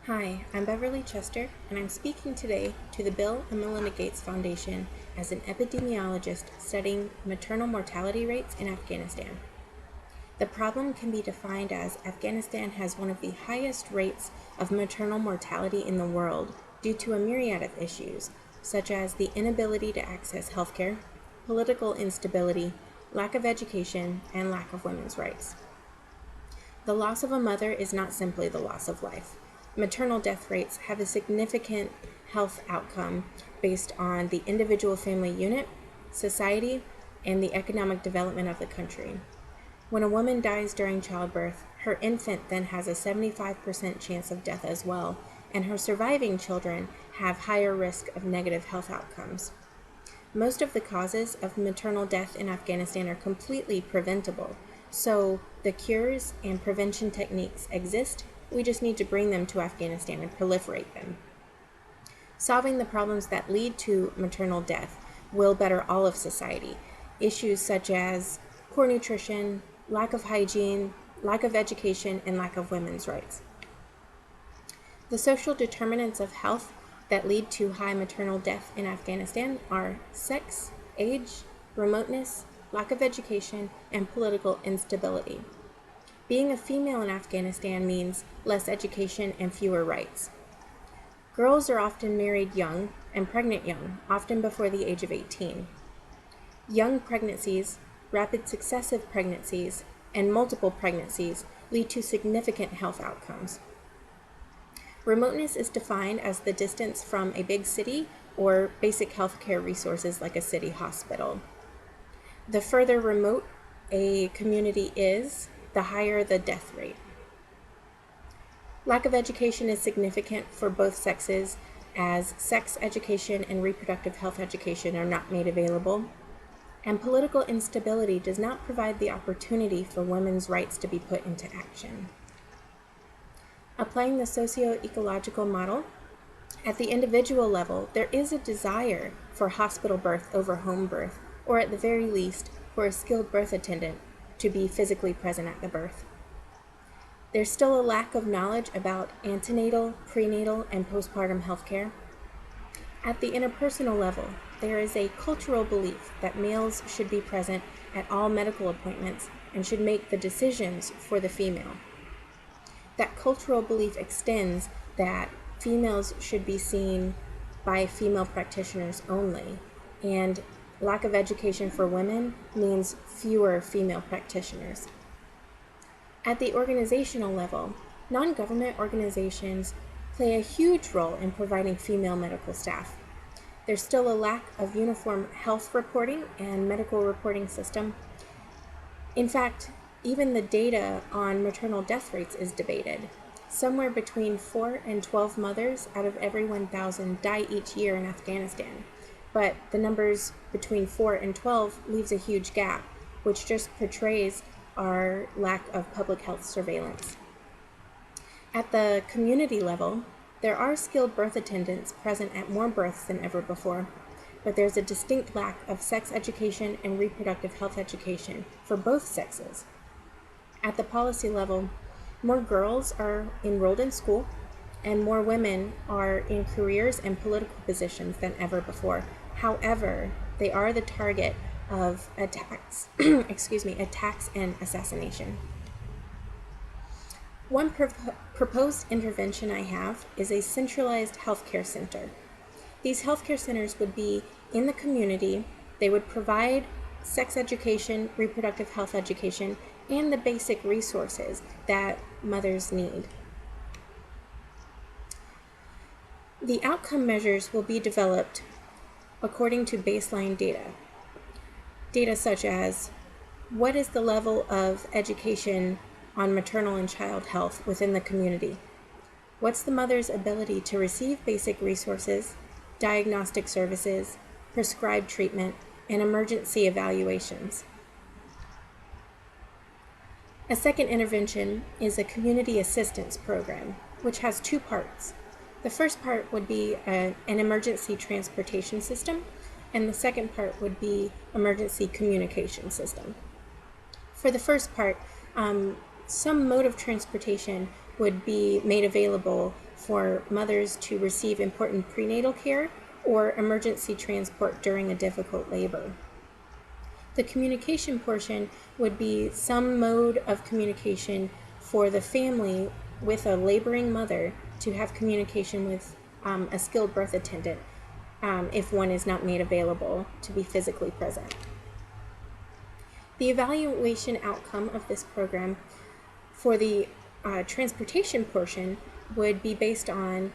Hi, I'm Beverly Chester, and I'm speaking today to the Bill and Melinda Gates Foundation as an epidemiologist studying maternal mortality rates in Afghanistan. The problem can be defined as Afghanistan has one of the highest rates of maternal mortality in the world due to a myriad of issues, such as the inability to access healthcare, political instability, lack of education, and lack of women's rights. The loss of a mother is not simply the loss of life. Maternal death rates have a significant health outcome based on the individual family unit, society, and the economic development of the country. When a woman dies during childbirth, her infant then has a 75% chance of death as well, and her surviving children have higher risk of negative health outcomes. Most of the causes of maternal death in Afghanistan are completely preventable, so the cures and prevention techniques exist. We just need to bring them to Afghanistan and proliferate them. Solving the problems that lead to maternal death will better all of society. Issues such as poor nutrition, lack of hygiene, lack of education, and lack of women's rights. The social determinants of health that lead to high maternal death in Afghanistan are sex, age, remoteness, lack of education, and political instability. Being a female in Afghanistan means less education and fewer rights. Girls are often married young and pregnant young, often before the age of 18. Young pregnancies, rapid successive pregnancies, and multiple pregnancies lead to significant health outcomes. Remoteness is defined as the distance from a big city or basic healthcare resources like a city hospital. The further remote a community is, the higher the death rate. Lack of education is significant for both sexes, as sex education and reproductive health education are not made available, and political instability does not provide the opportunity for women's rights to be put into action. Applying the socio-ecological model, at the individual level, there is a desire for hospital birth over home birth, or at the very least, for a skilled birth attendant to be physically present at the birth. There's still a lack of knowledge about antenatal, prenatal, and postpartum health care. At the interpersonal level, there is a cultural belief that males should be present at all medical appointments and should make the decisions for the female. That cultural belief extends that females should be seen by female practitioners only, and lack of education for women means fewer female practitioners. At the organizational level, non-government organizations play a huge role in providing female medical staff. There's still a lack of uniform health reporting and medical reporting system. In fact, even the data on maternal death rates is debated. Somewhere between 4 and 12 mothers out of every 1,000 die each year in Afghanistan. But the numbers between 4 and 12 leaves a huge gap, which just portrays our lack of public health surveillance. At the community level, there are skilled birth attendants present at more births than ever before, but there's a distinct lack of sex education and reproductive health education for both sexes. At the policy level, more girls are enrolled in school, and more women are in careers and political positions than ever before. However, they are the target of attacks, attacks and assassination. One proposed intervention I have is a centralized healthcare center. These healthcare centers would be in the community. They would provide sex education, reproductive health education, and the basic resources that mothers need. The outcome measures will be developed according to baseline data. Data such as, what is the level of education on maternal and child health within the community? What's the mother's ability to receive basic resources, diagnostic services, prescribed treatment, and emergency evaluations? A second intervention is a community assistance program, which has two parts. The first part would be an emergency transportation system, and the second part would be emergency communication system. For the first part, some mode of transportation would be made available for mothers to receive important prenatal care or emergency transport during a difficult labor. The communication portion would be some mode of communication for the family with a laboring mother to have communication with a skilled birth attendant if one is not made available to be physically present. The evaluation outcome of this program for the transportation portion would be based on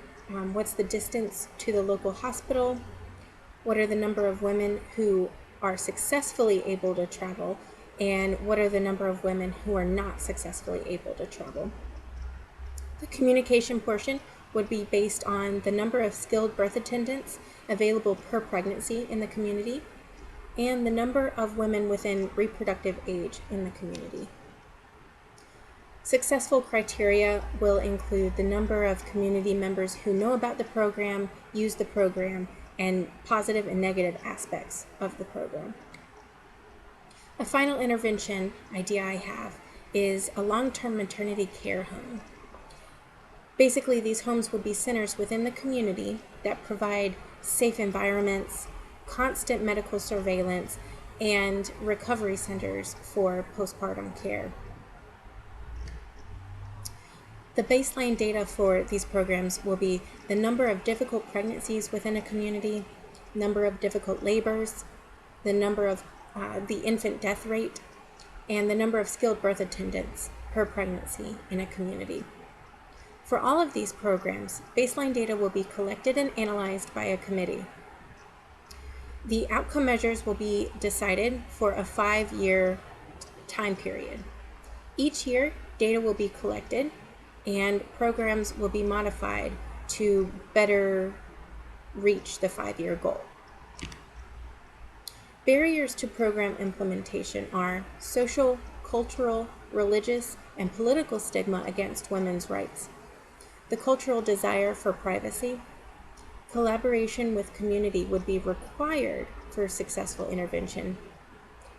what's the distance to the local hospital, what are the number of women who are successfully able to travel, and what are the number of women who are not successfully able to travel. The communication portion would be based on the number of skilled birth attendants available per pregnancy in the community and the number of women within reproductive age in the community. Successful criteria will include the number of community members who know about the program, use the program, and positive and negative aspects of the program. A final intervention idea I have is a long-term maternity care home. Basically, these homes would be centers within the community that provide safe environments, constant medical surveillance, and recovery centers for postpartum care. The baseline data for these programs will be the number of difficult pregnancies within a community, number of difficult labors, the number of the infant death rate, and the number of skilled birth attendants per pregnancy in a community. For all of these programs, baseline data will be collected and analyzed by a committee. The outcome measures will be decided for a 5-year time period. Each year, data will be collected and programs will be modified to better reach the 5-year goal. Barriers to program implementation are social, cultural, religious, and political stigma against women's rights, the cultural desire for privacy. Collaboration with community would be required for successful intervention,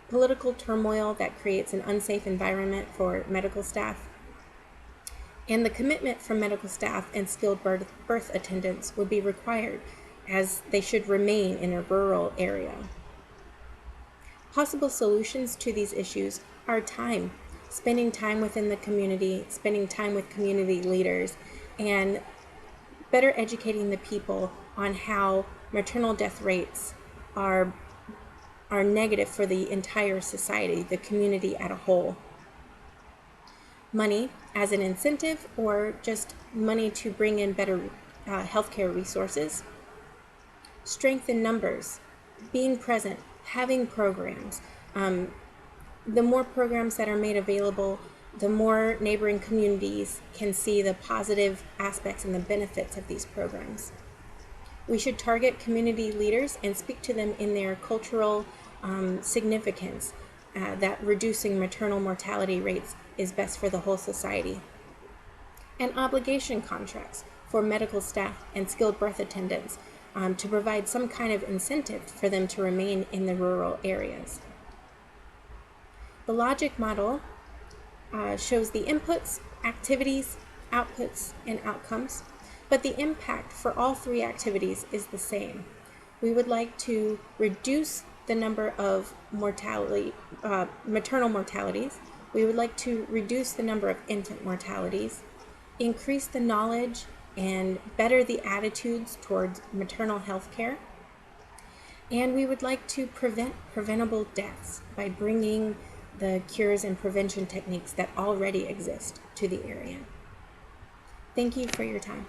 political turmoil that creates an unsafe environment for medical staff, and the commitment from medical staff and skilled birth attendants would be required, as they should remain in a rural area. Possible solutions to these issues are time, spending time within the community, spending time with community leaders, and better educating the people on how maternal death rates are negative for the entire society, the community as a whole. Money as an incentive, or just money to bring in better healthcare resources. Strength in numbers, being present, having programs. The more programs that are made available, the more neighboring communities can see the positive aspects and the benefits of these programs. We should target community leaders and speak to them in their cultural significance, that reducing maternal mortality rates is best for the whole society. And obligation contracts for medical staff and skilled birth attendants to provide some kind of incentive for them to remain in the rural areas. The logic model shows the inputs, activities, outputs, and outcomes, but the impact for all 3 activities is the same. We would like to reduce the number of maternal mortalities. We would like to reduce the number of infant mortalities, increase the knowledge and better the attitudes towards maternal health care, and we would like to prevent preventable deaths by bringing the cures and prevention techniques that already exist to the area. Thank you for your time.